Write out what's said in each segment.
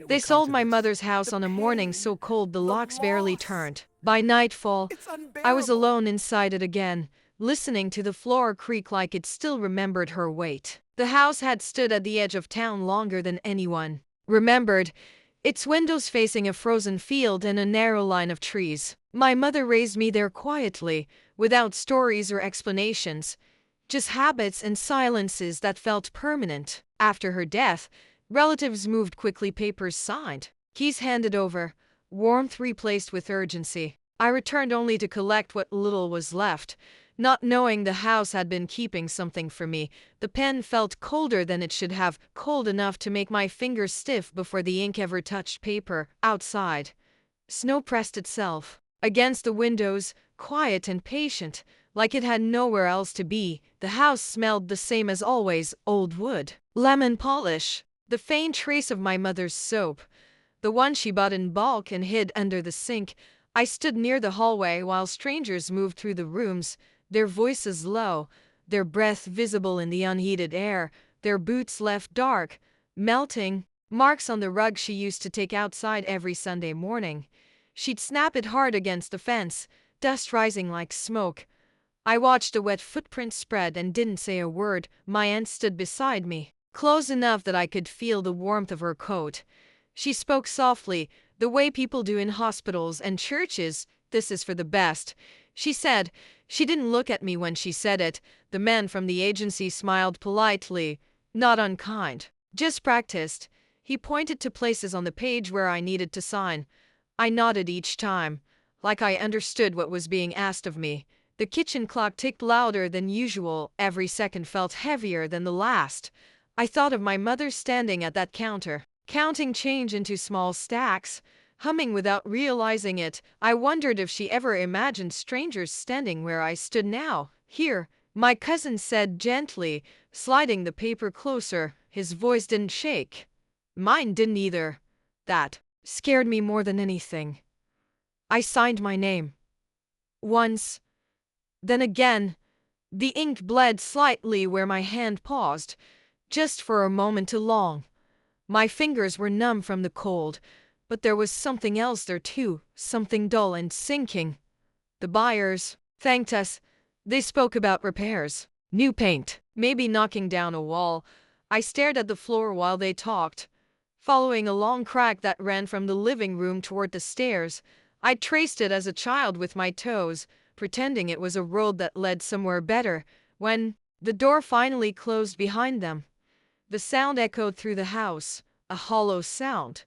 It They would come sold to my this. mother's house The on a morning so pain, cold the the locks barely loss. turned. By nightfall, It's I was unbearable. alone inside it again, listening to the floor creak like it still remembered her weight. The house had stood at the edge of town longer than anyone remembered, its windows facing a frozen field and a narrow line of trees. My mother raised me there quietly, without stories or explanations, just habits and silences that felt permanent. After her death, relatives moved quickly, papers signed, keys handed over, warmth replaced with urgency. I returned only to collect what little was left, not knowing the house had been keeping something for me. The pen felt colder than it should have, cold enough to make my fingers stiff before the ink ever touched paper. Outside, snow pressed itself against the windows, quiet and patient, like it had nowhere else to be. The house smelled the same as always, old wood, lemon polish, the faint trace of my mother's soap, the one she bought in bulk and hid under the sink. I stood near the hallway while strangers moved through the rooms, their voices low, their breath visible in the unheated air, their boots left dark, melting, marks on the rug she used to take outside every Sunday morning. She'd snap it hard against the fence, dust rising like smoke. I watched the wet footprints spread and didn't say a word. My aunt stood beside me, close enough that I could feel the warmth of her coat. She spoke softly, the way people do in hospitals and churches. "This is for the best," she said. She didn't look at me when she said it. The man from the agency smiled politely, not unkind, just practiced. He pointed to places on the page where I needed to sign. I nodded each time, like I understood what was being asked of me. The kitchen clock ticked louder than usual. Every second felt heavier than the last. I thought of my mother standing at that counter, counting change into small stacks, humming without realizing it. I wondered if she ever imagined strangers standing where I stood now. "Here," my cousin said gently, sliding the paper closer. His voice didn't shake. Mine didn't either. That scared me more than anything. I signed my name. Once, then again. The ink bled slightly where my hand paused, just for a moment too long. My fingers were numb from the cold, but there was something else there too, something dull and sinking. The buyers thanked us. They spoke about repairs, new paint, maybe knocking down a wall. I stared at the floor while they talked, following a long crack that ran from the living room toward the stairs. I traced it as a child with my toes, pretending it was a road that led somewhere better. When the door finally closed behind them, the sound echoed through the house, a hollow sound,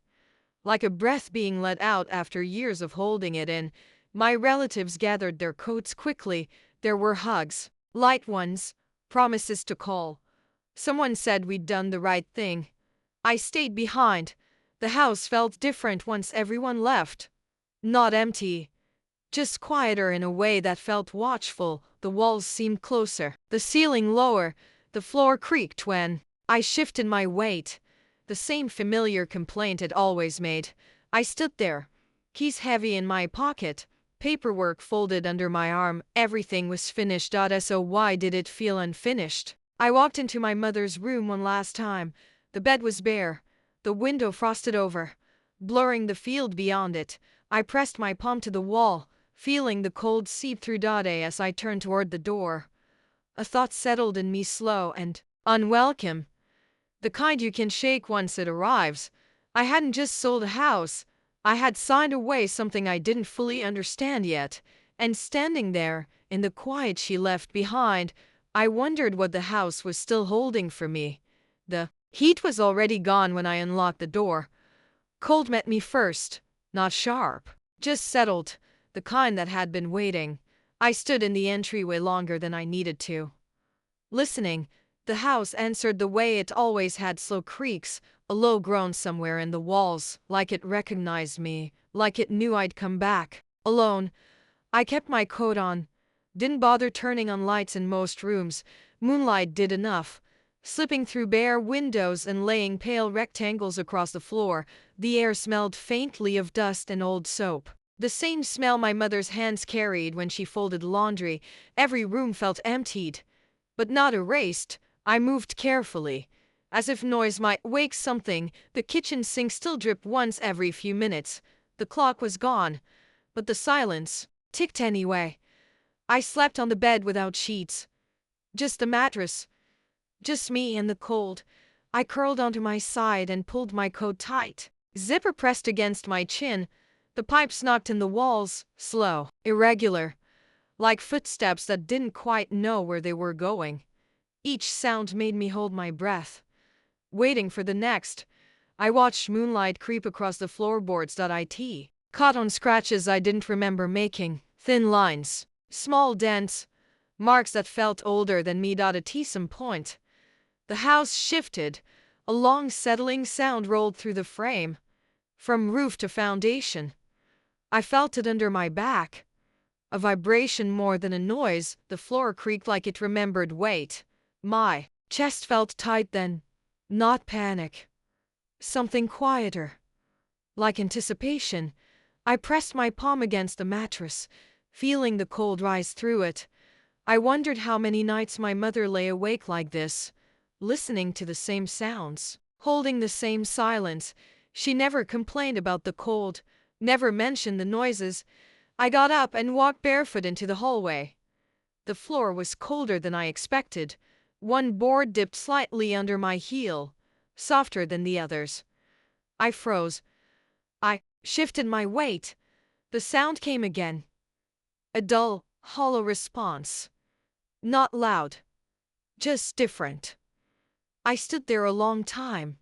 like a breath being let out after years of holding it in. My relatives gathered their coats quickly. There were hugs, light ones, promises to call. Someone said we'd done the right thing. I stayed behind. The house felt different once everyone left. Not empty, just quieter in a way that felt watchful. The walls seemed closer, the ceiling lower, the floor creaked when I shifted my weight. The same familiar complaint it always made. I stood there, keys heavy in my pocket, paperwork folded under my arm. Everything was finished. So why did it feel unfinished? I walked into my mother's room one last time. The bed was bare, the window frosted over, blurring the field beyond it. I pressed my palm to the wall, feeling the cold seep through Dade as I turned toward the door. A thought settled in me, slow and unwelcome, the kind you can shake once it arrives. I hadn't just sold a house, I had signed away something I didn't fully understand yet, and standing there, in the quiet she left behind, I wondered what the house was still holding for me. The heat was already gone when I unlocked the door. Cold met me first, not sharp, just settled, the kind that had been waiting. I stood in the entryway longer than I needed to, listening. The house answered the way it always had, slow creaks, a low groan somewhere in the walls, like it recognized me, like it knew I'd come back. Alone, I kept my coat on, didn't bother turning on lights in most rooms. Moonlight did enough, slipping through bare windows and laying pale rectangles across the floor. The air smelled faintly of dust and old soap, the same smell my mother's hands carried when she folded laundry. Every room felt emptied, but not erased. I moved carefully, As if noise might wake something, the kitchen sink still dripped once every few minutes. The clock was gone, but the silence ticked anyway. I slept on the bed without sheets. Just the mattress. Just me and the cold. I curled onto my side and pulled my coat tight. Zipper pressed against my chin. The pipes knocked in the walls, slow, irregular, like footsteps that didn't quite know where they were going. Each sound made me hold my breath, waiting for the next. I watched moonlight creep across the floorboards. It caught on scratches I didn't remember making, thin lines, small dents, marks that felt older than me. At some point, the house shifted. A long settling sound rolled through the frame, from roof to foundation. I felt it under my back. A vibration more than a noise. The floor creaked like it remembered weight. My chest felt tight then. Not panic. Something quieter. Like anticipation. I pressed my palm against the mattress, feeling the cold rise through it. I wondered how many nights my mother lay awake like this, listening to the same sounds, holding the same silence. She never complained about the cold, never mentioned the noises. I got up and walked barefoot into the hallway. The floor was colder than I expected. One board dipped slightly under my heel, softer than the others. I froze. I shifted my weight. The sound came again. A dull, hollow response. Not loud. Just different. I stood there a long time,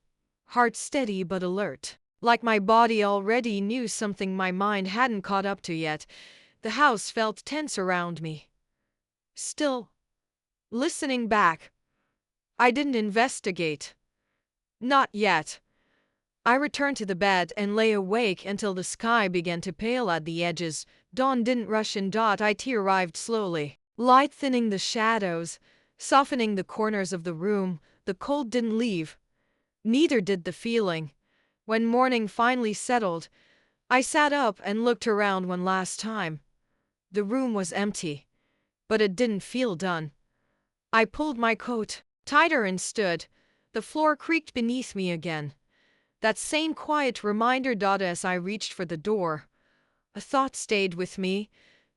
heart steady but alert, like my body already knew something my mind hadn't caught up to yet. The house felt tense around me. Still, listening back. I didn't investigate. Not yet. I returned to the bed and lay awake until the sky began to pale at the edges. Dawn didn't rush in. It arrived slowly, light thinning the shadows, softening the corners of the room. The cold didn't leave. Neither did the feeling. When morning finally settled, I sat up and looked around one last time. The room was empty, but it didn't feel done. I pulled my coat tighter and stood. The floor creaked beneath me again. That same quiet reminder. As I reached for the door, a thought stayed with me,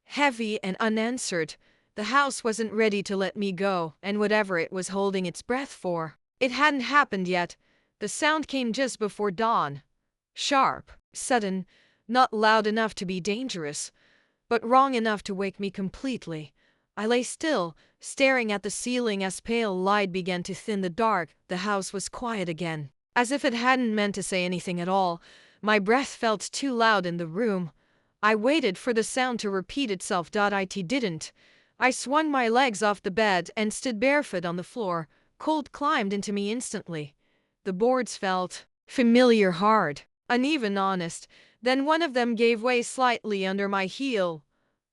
heavy and unanswered. The house wasn't ready to let me go, and whatever it was holding its breath for, it hadn't happened yet. The sound came just before dawn. Sharp, sudden, not loud enough to be dangerous, but wrong enough to wake me completely. I lay still, staring at the ceiling as pale light began to thin the dark. The house was quiet again, as if it hadn't meant to say anything at all. My breath felt too loud in the room. I waited for the sound to repeat itself. It didn't. I swung my legs off the bed and stood barefoot on the floor. Cold climbed into me instantly. The boards felt familiar, hard, uneven, honest. Then one of them gave way slightly under my heel.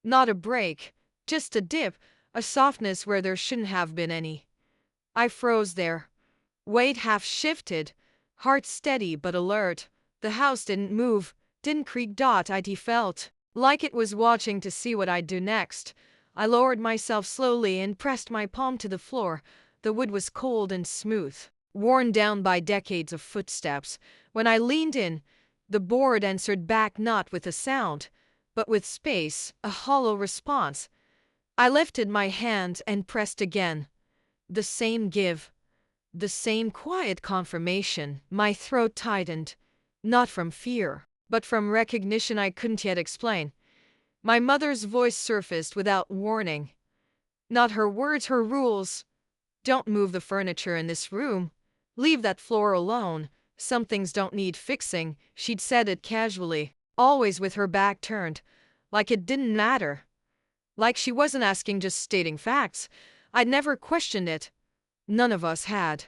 Not a break, just a dip, a softness where there shouldn't have been any. I froze there. Weight half shifted, heart steady but alert. The house didn't move, didn't creak. It felt like it was watching to see what I'd do next. I lowered myself slowly and pressed my palm to the floor. The wood was cold and smooth, worn down by decades of footsteps. When I leaned in, the board answered back, not with a sound, but with space, a hollow response. I lifted my hand and pressed again. The same give. The same quiet confirmation. My throat tightened, not from fear, but from recognition I couldn't yet explain. My mother's voice surfaced without warning. Not her words, her rules. Don't move the furniture in this room. Leave that floor alone. Some things don't need fixing. She'd said it casually, always with her back turned, like it didn't matter. Like she wasn't asking, just stating facts. I'd never questioned it. None of us had.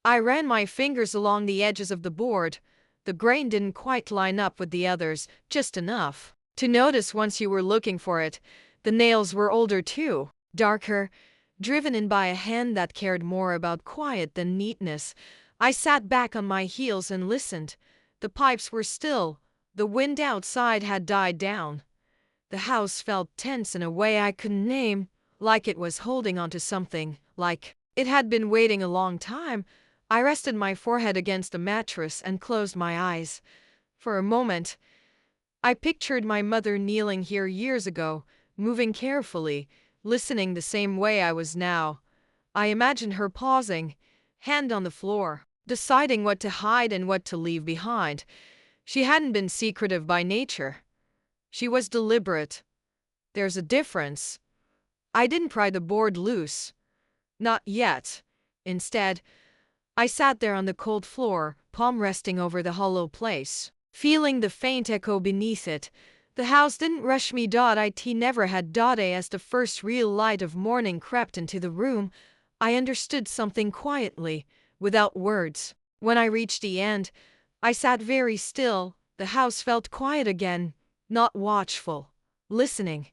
I ran my fingers along the edges of the board. The grain didn't quite line up with the others, just enough to notice once you were looking for it. The nails were older too, darker, driven in by a hand that cared more about quiet than neatness. I sat back on my heels and listened. The pipes were still. The wind outside had died down. The house felt tense in a way I couldn't name, like it was holding on to something, like it had been waiting a long time. I rested my forehead against the mattress and closed my eyes. For a moment, I pictured my mother kneeling here years ago, moving carefully, listening the same way I was now. I imagined her pausing, hand on the floor, deciding what to hide and what to leave behind. She hadn't been secretive by nature. She was deliberate. There's a difference. I didn't pry the board loose. Not yet. Instead, I sat there on the cold floor, palm resting over the hollow place, feeling the faint echo beneath it. The house didn't rush me. It never had. As the first real light of morning crept into the room, I understood something quietly, without words. When I reached the end, I sat very still. The house felt quiet again, not watchful, listening.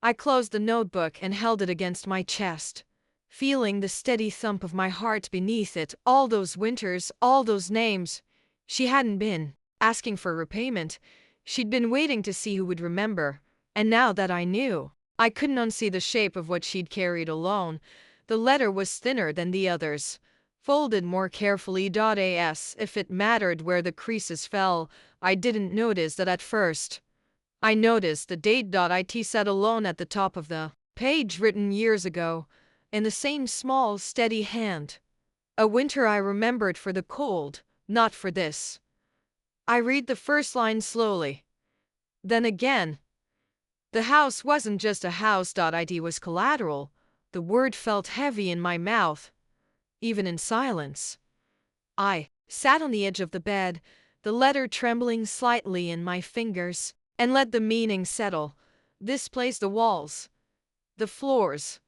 I closed the notebook and held it against my chest, feeling the steady thump of my heart beneath it. All those winters, all those names. She hadn't been asking for repayment. She'd been waiting to see who would remember. And now that I knew, I couldn't unsee the shape of what she'd carried alone. The letter was thinner than the others, folded more carefully. If it mattered where the creases fell, I didn't notice that at first. I noticed the date. It said alone at the top of the page, written years ago, in the same small, steady hand. A winter I remembered for the cold, not for this. I read the first line slowly. Then again. The house wasn't just a house. It was collateral. The word felt heavy in my mouth, even in silence. I sat on the edge of the bed, the letter trembling slightly in my fingers, and let the meaning settle. This place, the walls, the floors,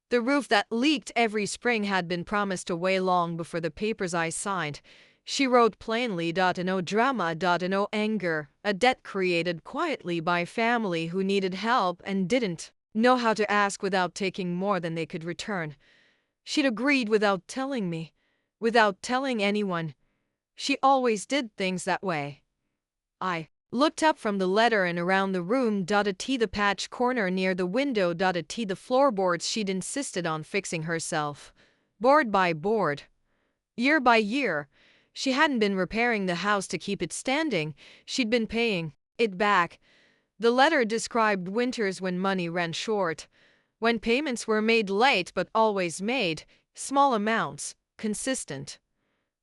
the roof that leaked every spring had been promised away long before the papers I signed. She wrote plainly. No drama, no anger, a debt created quietly by family who needed help and didn't know how to ask without taking more than they could return. She'd agreed without telling me, without telling anyone. She always did things that way. I looked up from the letter and around the room. The patch corner near the window. The floorboards she'd insisted on fixing herself, board by board, year by year. She hadn't been repairing the house to keep it standing, she'd been paying it back. The letter described winters when money ran short, when payments were made late but always made, small amounts, consistent.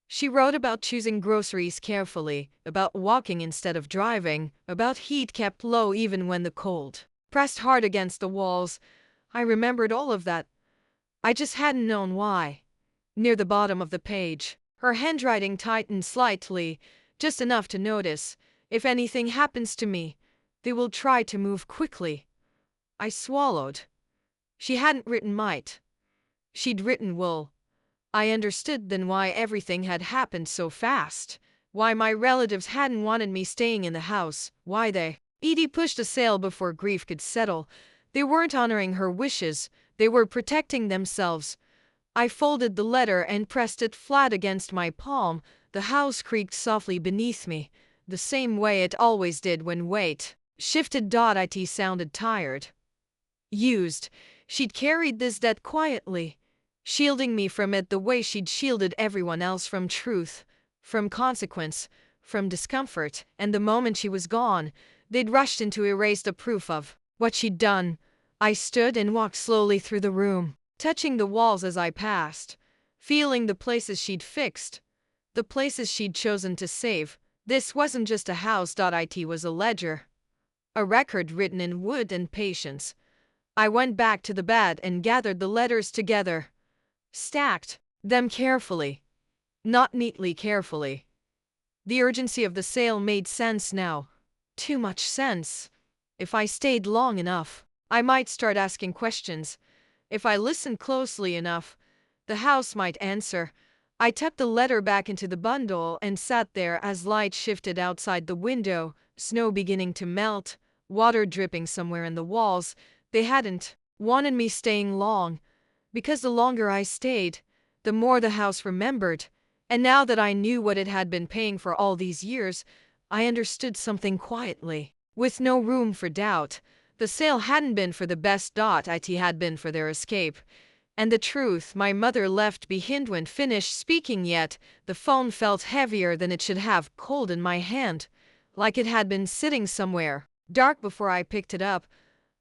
She wrote about choosing groceries carefully, about walking instead of driving, about heat kept low even when the cold pressed hard against the walls. I remembered all of that. I just hadn't known why. Near the bottom of the page, her handwriting tightened slightly, just enough to notice. If anything happens to me, they will try to move quickly. I swallowed. She hadn't written might. She'd written will. I understood then why everything had happened so fast, why my relatives hadn't wanted me staying in the house, why Edie pushed a sale before grief could settle. They weren't honoring her wishes, they were protecting themselves. I folded the letter and pressed it flat against my palm. The house creaked softly beneath me, the same way it always did when weight shifted. It sounded tired, used. She'd carried this debt quietly, shielding me from it the way she'd shielded everyone else from truth, from consequence, from discomfort. And the moment she was gone, they'd rushed in to erase the proof of what she'd done. I stood and walked slowly through the room, touching the walls as I passed, feeling the places she'd fixed, the places she'd chosen to save. This wasn't just a house. It was a ledger, a record written in wood and patience. I went back to the bed and gathered the letters together, stacked them carefully, not neatly, carefully. The urgency of the sale made sense now. Too much sense. If I stayed long enough, I might start asking questions. If I listened closely enough, the house might answer. I tucked the letter back into the bundle and sat there as light shifted outside the window, snow beginning to melt, water dripping somewhere in the walls. They hadn't wanted me staying long, because the longer I stayed, the more the house remembered. And now that I knew what it had been paying for all these years, I understood something quietly, with no room for doubt. The sale hadn't been for the best. It had been for their escape. And the truth my mother left behind when finished speaking, yet the phone felt heavier than it should have, cold in my hand, like it had been sitting somewhere dark before I picked it up.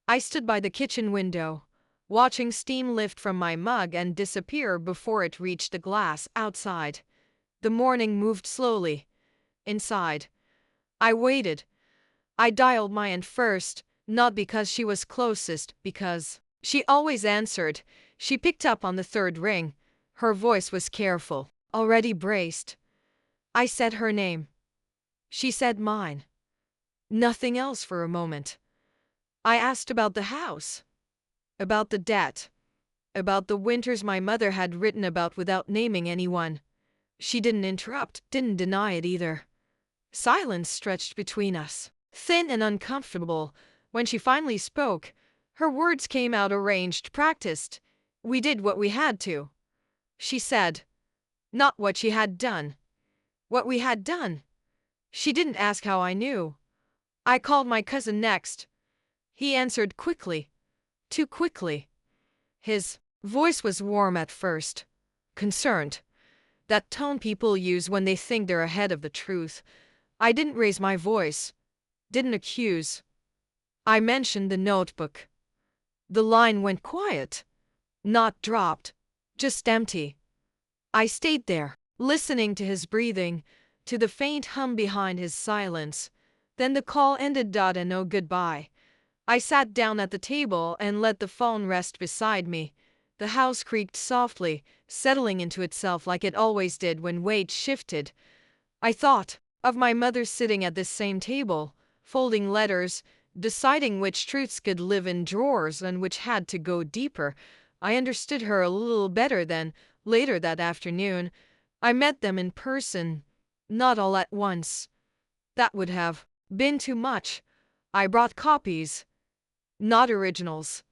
I stood by the kitchen window, watching steam lift from my mug and disappear before it reached the glass outside. The morning moved slowly. Inside, I waited. I dialed my aunt first, not because she was closest, because she always answered. She picked up on the third ring. Her voice was careful, already braced. I said her name. She said mine. Nothing else for a moment. I asked about the house, about the debt, about the winters my mother had written about without naming anyone. She didn't interrupt, didn't deny it either. Silence stretched between us, thin and uncomfortable. When she finally spoke, her words came out arranged, practiced. We did what we had to, she said. Not what she had done. What we had done. She didn't ask how I knew. I called my cousin next. He answered quickly. Too quickly. His voice was warm at first. Concerned. That tone people use when they think they're ahead of the truth. I didn't raise my voice. Didn't accuse. I mentioned the notebook. The line went quiet. Not dropped. Just empty. I stayed there, listening to his breathing, to the faint hum behind his silence. Then the call ended. And no goodbye. I sat down at the table and let the phone rest beside me. The house creaked softly, settling into itself like it always did when weight shifted. I thought of my mother sitting at this same table, folding letters, deciding which truths could live in drawers and which had to go deeper. I understood her a little better then. Later that afternoon, I met them in person. Not all at once. That would have been too much. I brought copies. Not originals.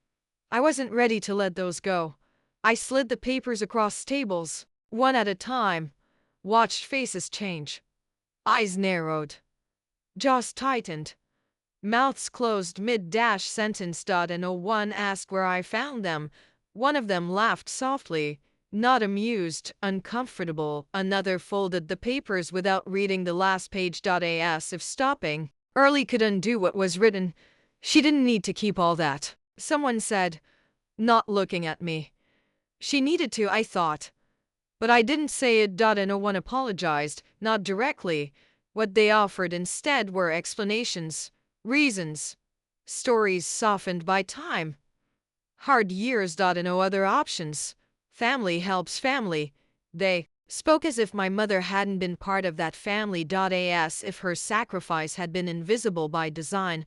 I wasn't ready to let those go. I slid the papers across tables, one at a time, watched faces change. Eyes narrowed. Jaws tightened. Mouths closed mid-sentence. And one asked where I found them. One of them laughed softly, not amused, uncomfortable. Another folded the papers without reading the last page. As if stopping early could undo what was written. She didn't need to keep all that, someone said, not looking at me. She needed to, I thought. But I didn't say it. And no one apologized, not directly. What they offered instead were explanations, reasons, stories softened by time. Hard years. And no other options. Family helps family. They spoke as if my mother hadn't been part of that family. As if her sacrifice had been invisible by design.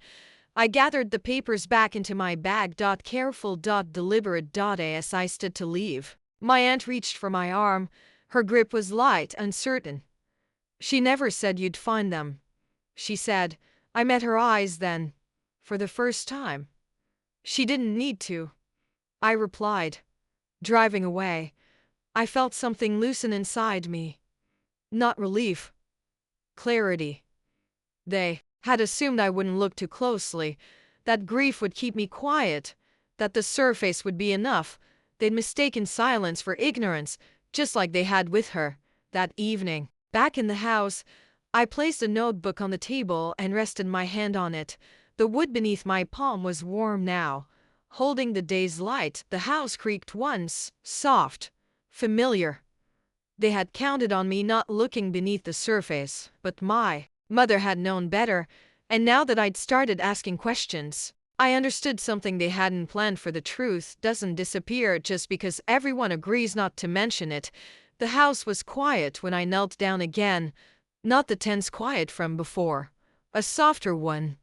I gathered the papers back into my bag. Careful. Deliberate. As I stood to leave, my aunt reached for my arm. Her grip was light, uncertain. She never said you'd find them, she said. I met her eyes then, for the first time. She didn't need to, I replied. Driving away, I felt something loosen inside me. Not relief. Clarity. They had assumed I wouldn't look too closely, that grief would keep me quiet, that the surface would be enough. They'd mistaken silence for ignorance, just like they had with her. That evening, back in the house, I placed a notebook on the table and rested my hand on it. The wood beneath my palm was warm now, holding the day's light. The house creaked once, soft, familiar. They had counted on me not looking beneath the surface, but my mother had known better, and now that I'd started asking questions, I understood something they hadn't planned. For the truth doesn't disappear just because everyone agrees not to mention it. The house was quiet when I knelt down again, not the tense quiet from before, a softer one,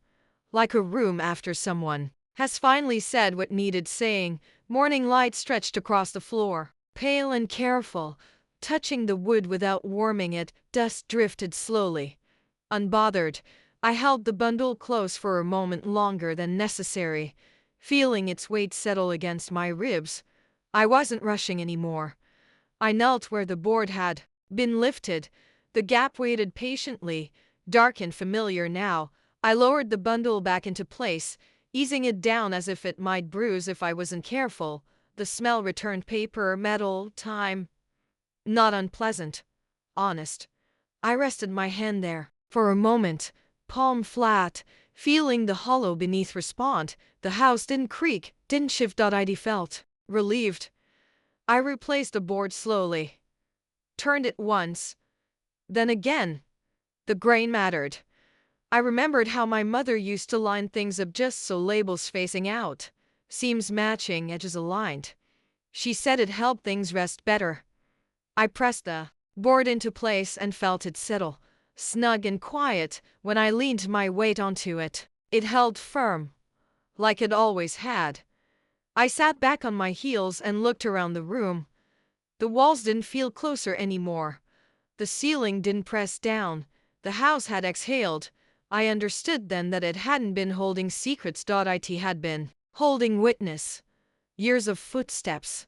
like a room after someone has finally said what needed saying. Morning light stretched across the floor, pale and careful, touching the wood without warming it. Dust drifted slowly. Unbothered, I held the bundle close for a moment longer than necessary, feeling its weight settle against my ribs. I wasn't rushing anymore. I knelt where the board had been lifted. The gap waited patiently, dark and familiar now. I lowered the bundle back into place, easing it down as if it might bruise if I wasn't careful. The smell returned paper, metal, time. Not unpleasant. Honest. I rested my hand there. For a moment, palm flat, feeling the hollow beneath respond. The house didn't creak, didn't shift. I felt relieved. I replaced the board slowly. Turned it once. Then again. The grain mattered. I remembered how my mother used to line things up just so labels facing out. Seams matching, edges aligned. She said it helped things rest better. I pressed the board into place and felt it settle, snug and quiet, when I leaned my weight onto it. It held firm, like it always had. I sat back on my heels and looked around the room. The walls didn't feel closer anymore. The ceiling didn't press down. The house had exhaled. I understood then that it hadn't been holding secrets. It had been holding witness. Years of footsteps,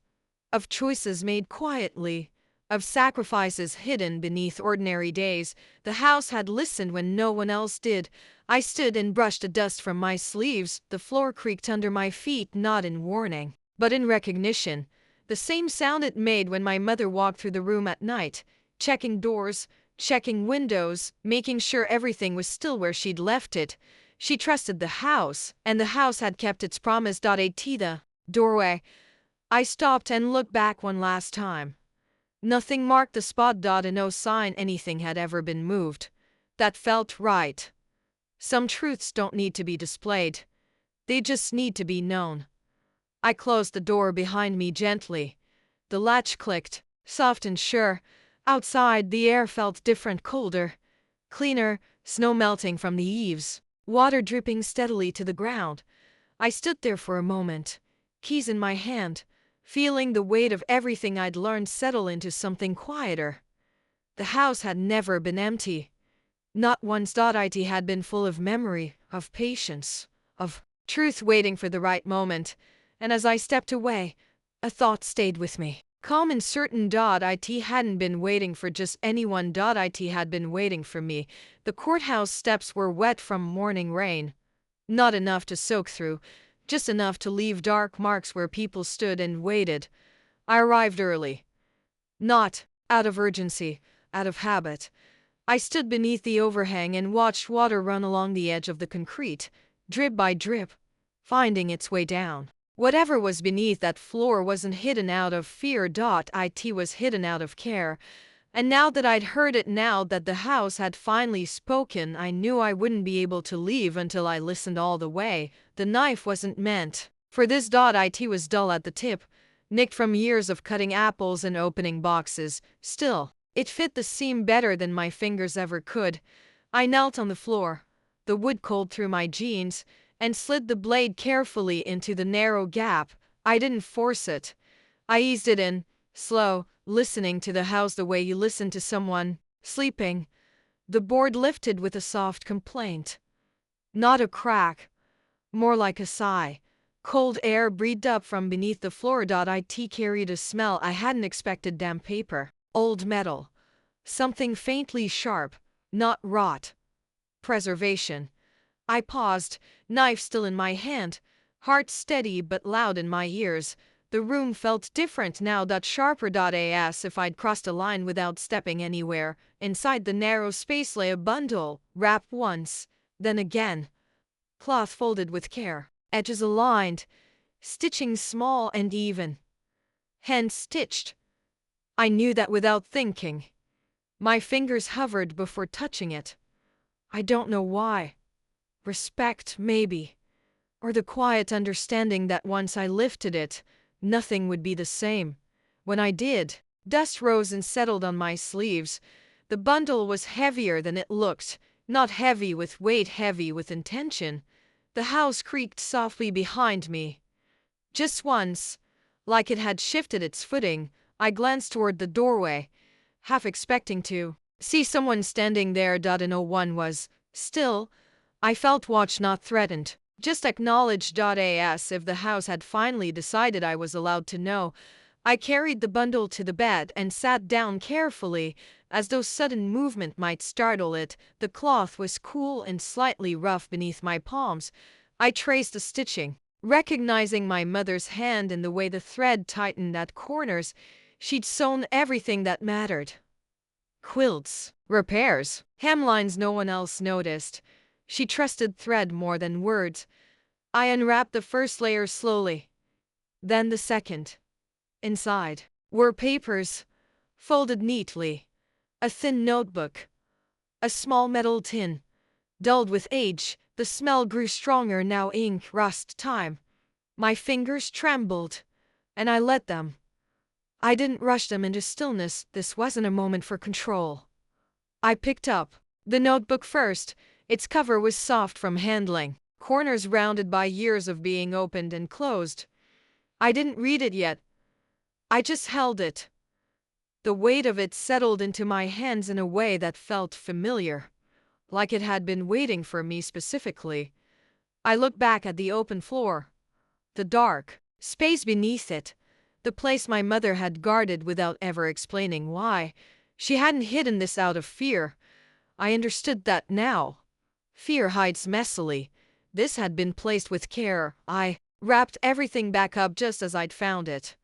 of choices made quietly, of sacrifices hidden beneath ordinary days. The house had listened when no one else did. I stood and brushed the dust from my sleeves. The floor creaked under my feet, not in warning, but in recognition. The same sound it made when my mother walked through the room at night, checking doors, checking windows, making sure everything was still where she'd left it. She trusted the house, and the house had kept its promise. At the doorway, I stopped and looked back one last time. Nothing marked the spot. No sign anything had ever been moved. That felt right. Some truths don't need to be displayed. They just need to be known. I closed the door behind me gently. The latch clicked, soft and sure. Outside, the air felt different, colder, cleaner, snow melting from the eaves, water dripping steadily to the ground. I stood there for a moment, keys in my hand, feeling the weight of everything I'd learned settle into something quieter. The house had never been empty. Not once. It had been full of memory, of patience, of truth waiting for the right moment. And as I stepped away, a thought stayed with me. Calm and certain. It hadn't been waiting for just anyone. It had been waiting for me. The courthouse steps were wet from morning rain. Not enough to soak through, just enough to leave dark marks where people stood and waited. I arrived early. Not out of urgency, out of habit. I stood beneath the overhang and watched water run along the edge of the concrete, drip by drip, finding its way down. Whatever was beneath that floor wasn't hidden out of fear. It was hidden out of care. And now that I'd heard it, now that the house had finally spoken, I knew I wouldn't be able to leave until I listened all the way. The knife wasn't meant for this. It was dull at the tip, nicked from years of cutting apples and opening boxes. Still, it fit the seam better than my fingers ever could. I knelt on the floor, the wood cold through my jeans, and slid the blade carefully into the narrow gap. I didn't force it. I eased it in, slow, listening to the house the way you listen to someone sleeping. The board lifted with a soft complaint. Not a crack, more like a sigh. Cold air breathed up from beneath the floor. It carried a smell I hadn't expected. Damp paper, old metal, something faintly sharp, not rot. Preservation. I paused, knife still in my hand, heart steady but loud in my ears. The room felt different now. Sharper. As if I'd crossed a line without stepping anywhere. Inside the narrow space lay a bundle, wrapped once, then again. Cloth folded with care, edges aligned, stitching small and even. Hand stitched. I knew that without thinking. My fingers hovered before touching it. I don't know why. Respect, maybe. Or the quiet understanding that once I lifted it, nothing would be the same. When I did, dust rose and settled on my sleeves. The bundle was heavier than it looked, not heavy with weight, heavy with intention. The house creaked softly behind me. Just once, like it had shifted its footing, I glanced toward the doorway, half expecting to see someone standing there. No one was. Still, I felt watched, not threatened. Just acknowledged. As if the house had finally decided I was allowed to know. I carried the bundle to the bed and sat down carefully, as though sudden movement might startle it. The cloth was cool and slightly rough beneath my palms. I traced the stitching, recognizing my mother's hand in the way the thread tightened at corners. She'd sewn everything that mattered. Quilts, repairs, hemlines no one else noticed. She trusted thread more than words. I unwrapped the first layer slowly, then the second. Inside were papers, folded neatly, a thin notebook, a small metal tin, dulled with age. The smell grew stronger now, ink, rust, time. My fingers trembled, and I let them. I didn't rush them into stillness. This wasn't a moment for control. I picked up the notebook first. Its cover was soft from handling, corners rounded by years of being opened and closed. I didn't read it yet. I just held it. The weight of it settled into my hands in a way that felt familiar, like it had been waiting for me specifically. I looked back at the open floor, the dark space beneath it, the place my mother had guarded without ever explaining why. She hadn't hidden this out of fear. I understood that now. Fear hides messily. This had been placed with care. I wrapped everything back up just as I'd found it.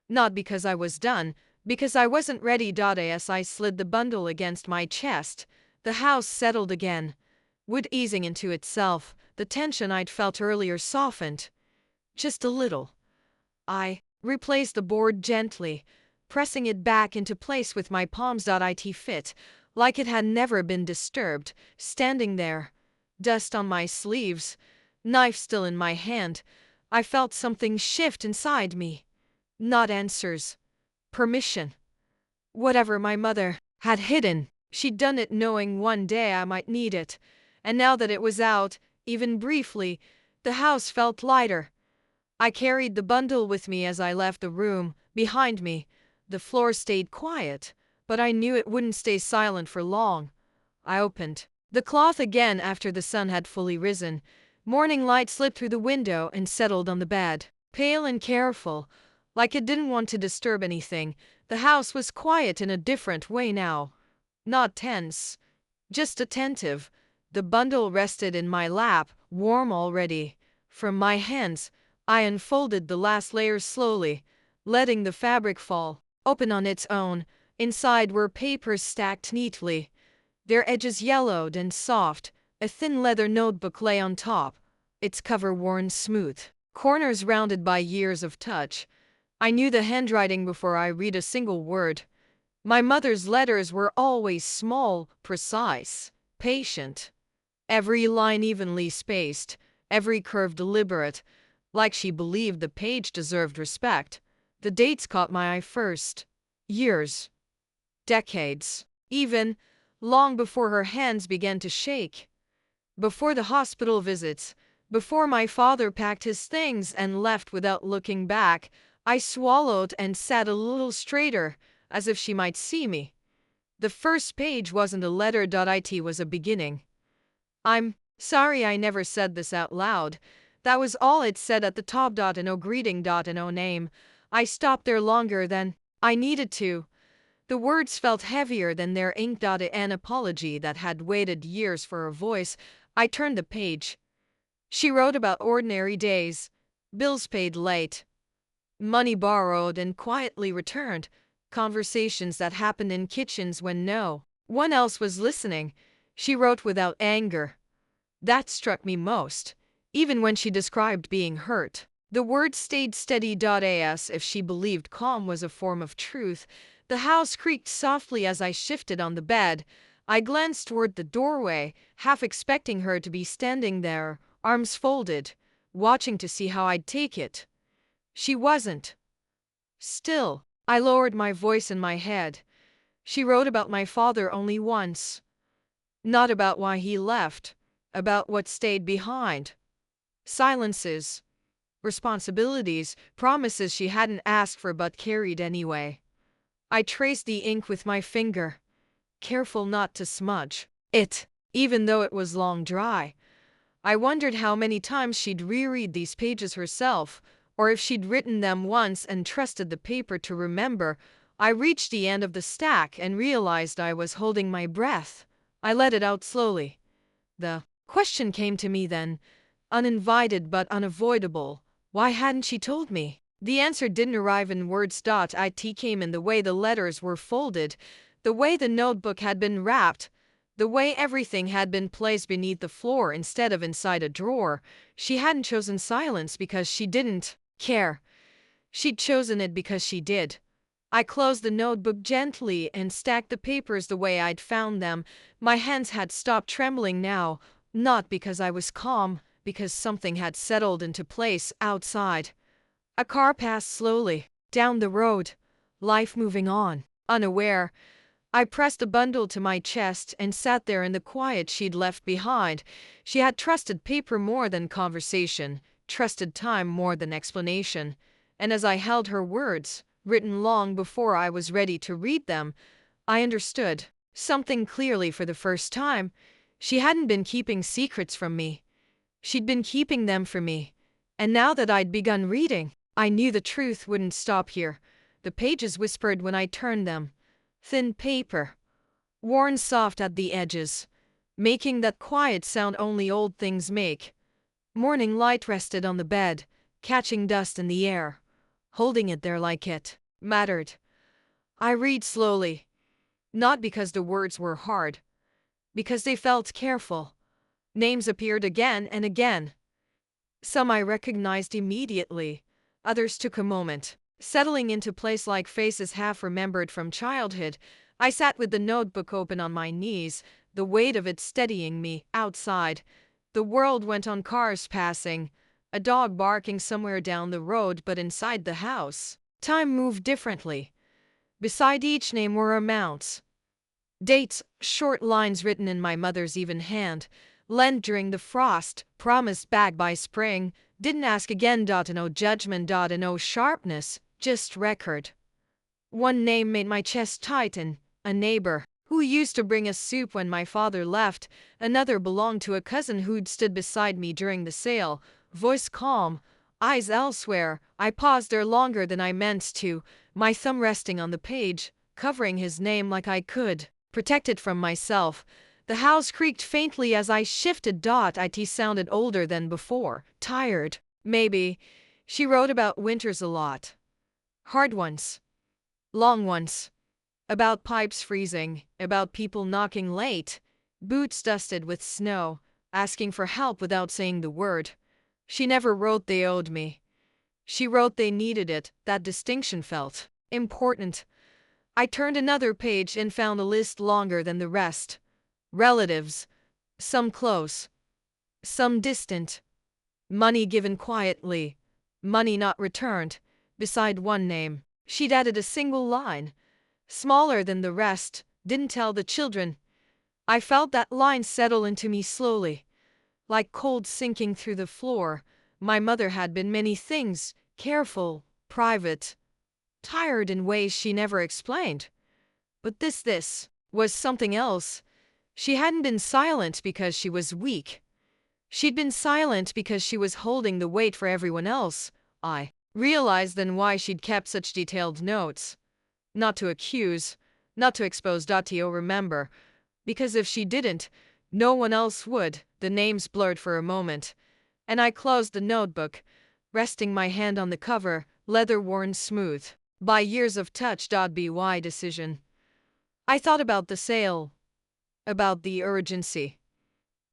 Not because I was done, because I wasn't ready. As I slid the bundle against my chest, the house settled again. Wood easing into itself, the tension I'd felt earlier softened. Just a little. I replaced the board gently, pressing it back into place with my palms. It fit, like it had never been disturbed, standing there. Dust on my sleeves, knife still in my hand. I felt something shift inside me. Not answers. Permission. Whatever my mother had hidden, she'd done it knowing one day I might need it. And now that it was out, even briefly, the house felt lighter. I carried the bundle with me as I left the room. Behind me, the floor stayed quiet, but I knew it wouldn't stay silent for long. I opened the cloth again after the sun had fully risen. Morning light slipped through the window and settled on the bed. Pale and careful, like it didn't want to disturb anything, the house was quiet in a different way now. Not tense, just attentive. The bundle rested in my lap, warm already. From my hands, I unfolded the last layers slowly, letting the fabric fall open on its own. Inside were papers stacked neatly, their edges yellowed and soft. A thin leather notebook lay on top, its cover worn smooth, corners rounded by years of touch. I knew the handwriting before I read a single word. My mother's letters were always small, precise, patient. Every line evenly spaced, every curve deliberate, like she believed the page deserved respect. The dates caught my eye first. Years. Decades. Even long before her hands began to shake. Before the hospital visits. Before my father packed his things and left without looking back. I swallowed and sat a little straighter, as if she might see me. The first page wasn't a letter. It was a beginning. I'm sorry I never said this out loud. That was all it said at the top. No greeting. No name. I stopped there longer than I needed to. The words felt heavier than their ink. An apology that had waited years for a voice. I turned the page. She wrote about ordinary days, bills paid late, money borrowed and quietly returned, conversations that happened in kitchens when no one else was listening. She wrote without anger. That struck me most. Even when she described being hurt, the words stayed steady. As if she believed calm was a form of truth. The house creaked softly as I shifted on the bed. I glanced toward the doorway, half expecting her to be standing there, arms folded, watching to see how I'd take it. She wasn't. Still, I lowered my voice in my head. She wrote about my father only once. Not about why he left, about what stayed behind. Silences, responsibilities, promises she hadn't asked for but carried anyway. I traced the ink with my finger, careful not to smudge it, even though it was long dry. I wondered how many times she'd reread these pages herself, or if she'd written them once and trusted the paper to remember. I reached the end of the stack and realized I was holding my breath. I let it out slowly. The question came to me then. Uninvited but unavoidable. Why hadn't she told me? The answer didn't arrive in words. It came in the way the letters were folded, the way the notebook had been wrapped, the way everything had been placed beneath the floor instead of inside a drawer. She hadn't chosen silence because she didn't care. She'd chosen it because she did. I closed the notebook gently and stacked the papers the way I'd found them. My hands had stopped trembling now, not because I was calm, because something had settled into place outside. A car passed slowly down the road, life moving on. Unaware, I pressed a bundle to my chest and sat there in the quiet she'd left behind. She had trusted paper more than conversation, trusted time more than explanation. And as I held her words, written long before I was ready to read them, I understood something clearly for the first time. She hadn't been keeping secrets from me. She'd been keeping them for me. And now that I'd begun reading, I knew the truth wouldn't stop here. The pages whispered when I turned them. Thin paper, worn soft at the edges, making that quiet sound only old things make. Morning light rested on the bed, catching dust in the air, holding it there like it mattered. I read slowly, not because the words were hard, because they felt careful. Names appeared again and again. Some I recognized immediately, others took a moment, settling into place like faces half remembered from childhood. I sat with the notebook open on my knees, the weight of it steadying me. Outside, the world went on, cars passing, a dog barking somewhere down the road, but inside the house, time moved differently. Beside each name were amounts. Dates, short lines written in my mother's even hand, lent during the frost, promised back by spring, didn't ask again. No judgment, no sharpness, just record. One name made my chest tighten, a neighbor who used to bring us soup when my father left. Another belonged to a cousin who'd stood beside me during the sale, voice calm, eyes elsewhere. I paused there longer than I meant to, my thumb resting on the page, covering his name like I could protect it from myself. The house creaked faintly as I shifted. It sounded older than before, tired. Maybe. She wrote about winters a lot. Hard ones. Long ones. About pipes freezing, about people knocking late, boots dusted with snow, asking for help without saying the word. She never wrote they owed me. She wrote they needed it. That distinction felt important. I turned another page and found a list longer than the rest. Relatives. Some close. Some distant. Money given quietly. Money not returned. Beside one name, she'd added a single line. Smaller than the rest, didn't tell the children. I felt that line settle into me slowly. Like cold sinking through the floor. My mother had been many things, careful, private, tired in ways she never explained. But this was something else. She hadn't been silent because she was weak. She'd been silent because she was holding the weight for everyone else. I realized then why she'd kept such detailed notes. Not to accuse, not to expose. To remember. Because if she didn't, no one else would. The names blurred for a moment, and I closed the notebook, resting my hand on the cover, leather worn smooth by years of touch. By decision. I thought about the sale, about the urgency,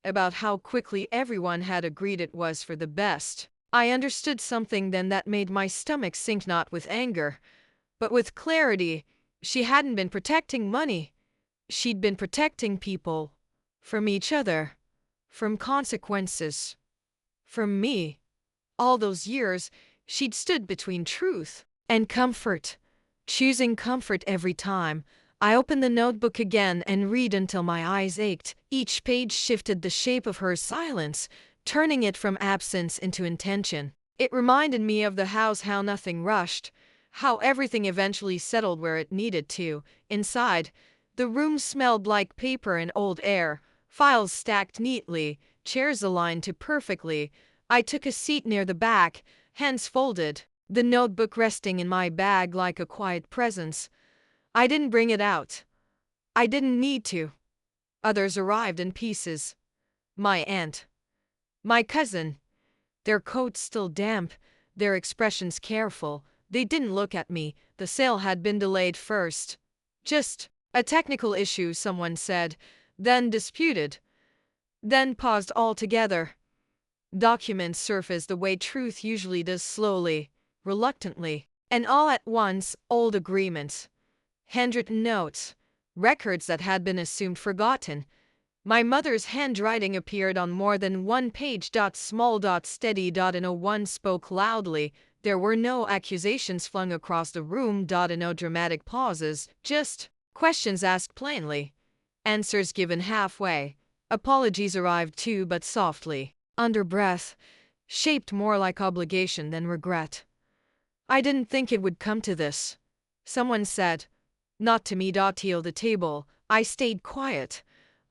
about how quickly everyone had agreed it was for the best. I understood something then that made my stomach sink, not with anger, but with clarity. She hadn't been protecting money. She'd been protecting people. From each other. From consequences. From me. All those years, she'd stood between truth and comfort, choosing comfort every time. I opened the notebook again and read until my eyes ached. Each page shifted the shape of her silence, turning it from absence into intention. It reminded me of the house, how nothing rushed, how everything eventually settled where it needed to. Inside, the room smelled like paper and old air, files stacked neatly, chairs aligned to perfectly. I took a seat near the back, hands folded, the notebook resting in my bag like a quiet presence. I didn't bring it out. I didn't need to. Others arrived in pieces. My aunt. My cousin. their coats still damp, their expressions careful. They didn't look at me. The sale had been delayed first. Just a technical issue, someone said, then disputed, then paused altogether. Documents surfaced the way truth usually does, slowly, reluctantly, and all at once. Old agreements, handwritten notes, records that had been assumed forgotten. My mother's handwriting appeared on more than one page. Small, steady. No one spoke loudly. There were no accusations flung across the room. No dramatic pauses, just questions asked plainly, answers given halfway. Apologies arrived too, but softly, under breath, shaped more like obligation than regret. I didn't think it would come to this, someone said. Not to me. Till the table, I stayed quiet.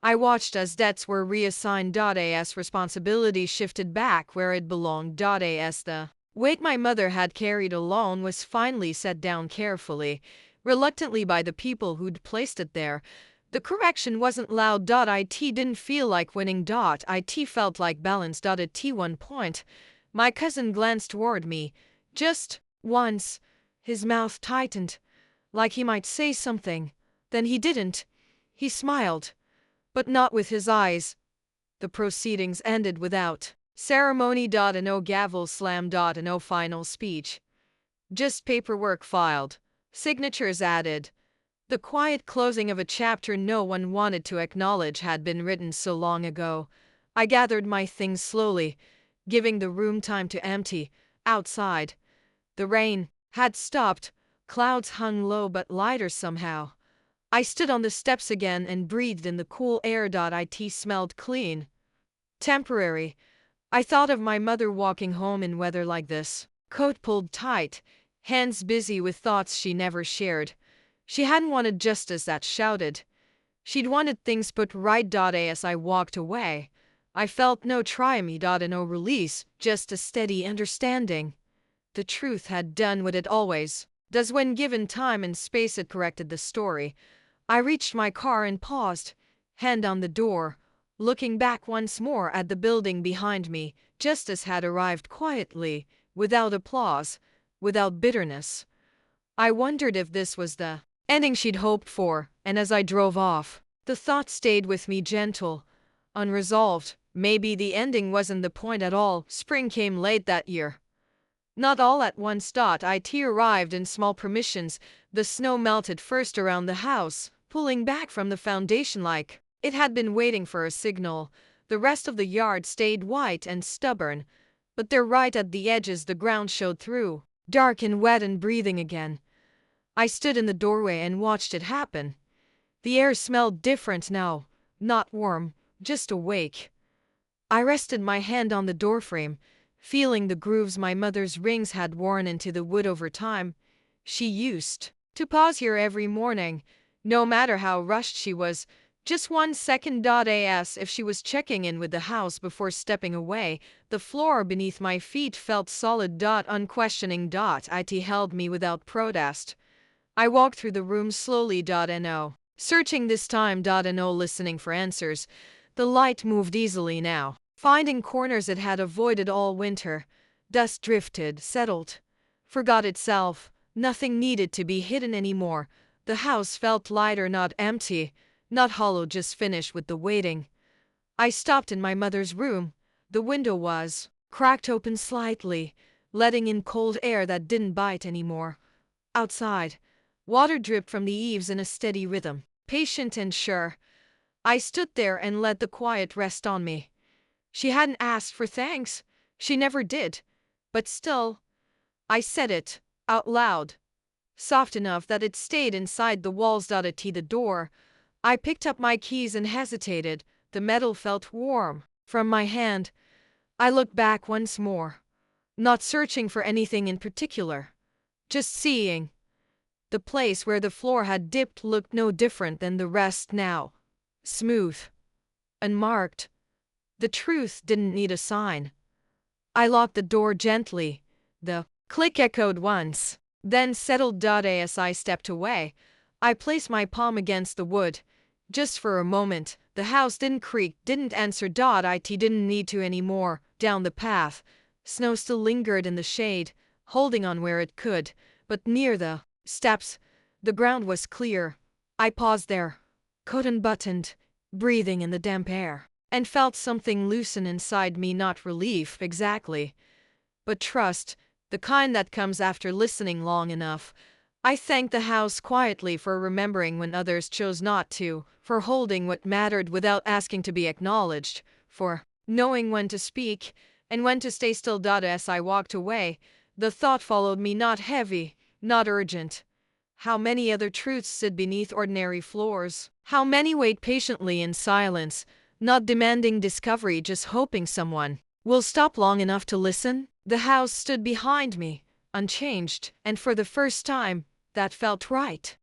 I watched as debts were reassigned. As responsibility shifted back where it belonged. As the weight my mother had carried alone was finally set down carefully, reluctantly by the people who'd placed it there. The correction wasn't loud. It didn't feel like winning. It felt like balance. At one point, my cousin glanced toward me, just once. His mouth tightened, like he might say something. Then he didn't. He smiled, but not with his eyes. The proceedings ended without ceremony. No gavel slam. No final speech. Just paperwork filed, signatures added. The quiet closing of a chapter no one wanted to acknowledge had been written so long ago. I gathered my things slowly, giving the room time to empty. Outside, the rain had stopped. Clouds hung low but lighter somehow. I stood on the steps again and breathed in the cool air. It smelled clean. Temporary. I thought of my mother walking home in weather like this, coat pulled tight, hands busy with thoughts she never shared. She hadn't wanted justice that shouted. She'd wanted things put right. As I walked away, I felt no triumph. No release, just a steady understanding. The truth had done what it always does when given time and space. It corrected the story. I reached my car and paused, hand on the door, looking back once more at the building behind me. Justice had arrived quietly, without applause, without bitterness. I wondered if this was the ending she'd hoped for, and as I drove off, the thought stayed with me, gentle, unresolved. Maybe the ending wasn't the point at all. Spring came late that year. Not all at once. It arrived in small permissions. The snow melted first around the house, pulling back from the foundation like it had been waiting for a signal. The rest of the yard stayed white and stubborn, but there right at the edges the ground showed through, dark and wet and breathing again. I stood in the doorway and watched it happen. The air smelled different now, not warm, just awake. I rested my hand on the doorframe, feeling the grooves my mother's rings had worn into the wood over time. She used to pause here every morning, no matter how rushed she was, just 1 second. As if she was checking in with the house before stepping away. The floor beneath my feet felt solid. Unquestioning. It held me without protest. I walked through the room slowly. Searching this time. Listening for answers. The light moved easily now, finding corners it had avoided all winter. Dust drifted, settled, forgot itself. Nothing needed to be hidden anymore. The house felt lighter, not empty, not hollow, just finished with the waiting. I stopped in my mother's room. The window was cracked open slightly, letting in cold air that didn't bite anymore. Outside, water dripped from the eaves in a steady rhythm, patient and sure. I stood there and let the quiet rest on me. She hadn't asked for thanks. She never did. But still, I said it, out loud, soft enough that it stayed inside the walls. At the door, I picked up my keys and hesitated. The metal felt warm from my hand. I looked back once more, not searching for anything in particular, just seeing. The place where the floor had dipped looked no different than the rest now. Smooth, unmarked. The truth didn't need a sign. I locked the door gently. The click echoed once, then settled. As I stepped away, I placed my palm against the wood. Just for a moment, the house didn't creak, didn't answer. It didn't need to anymore. Down the path, Snow still lingered in the shade, holding on where it could, but near the steps, the ground was clear. I paused there, coat unbuttoned, breathing in the damp air, and felt something loosen inside me, not relief exactly, but trust, the kind that comes after listening long enough. I thanked the house quietly for remembering when others chose not to, for holding what mattered without asking to be acknowledged, for knowing when to speak and when to stay still. As I walked away, the thought followed me, not heavy, not urgent. How many other truths sit beneath ordinary floors? How many wait patiently in silence, not demanding discovery, just hoping someone will stop long enough to listen? The house stood behind me, unchanged, and for the first time, that felt right.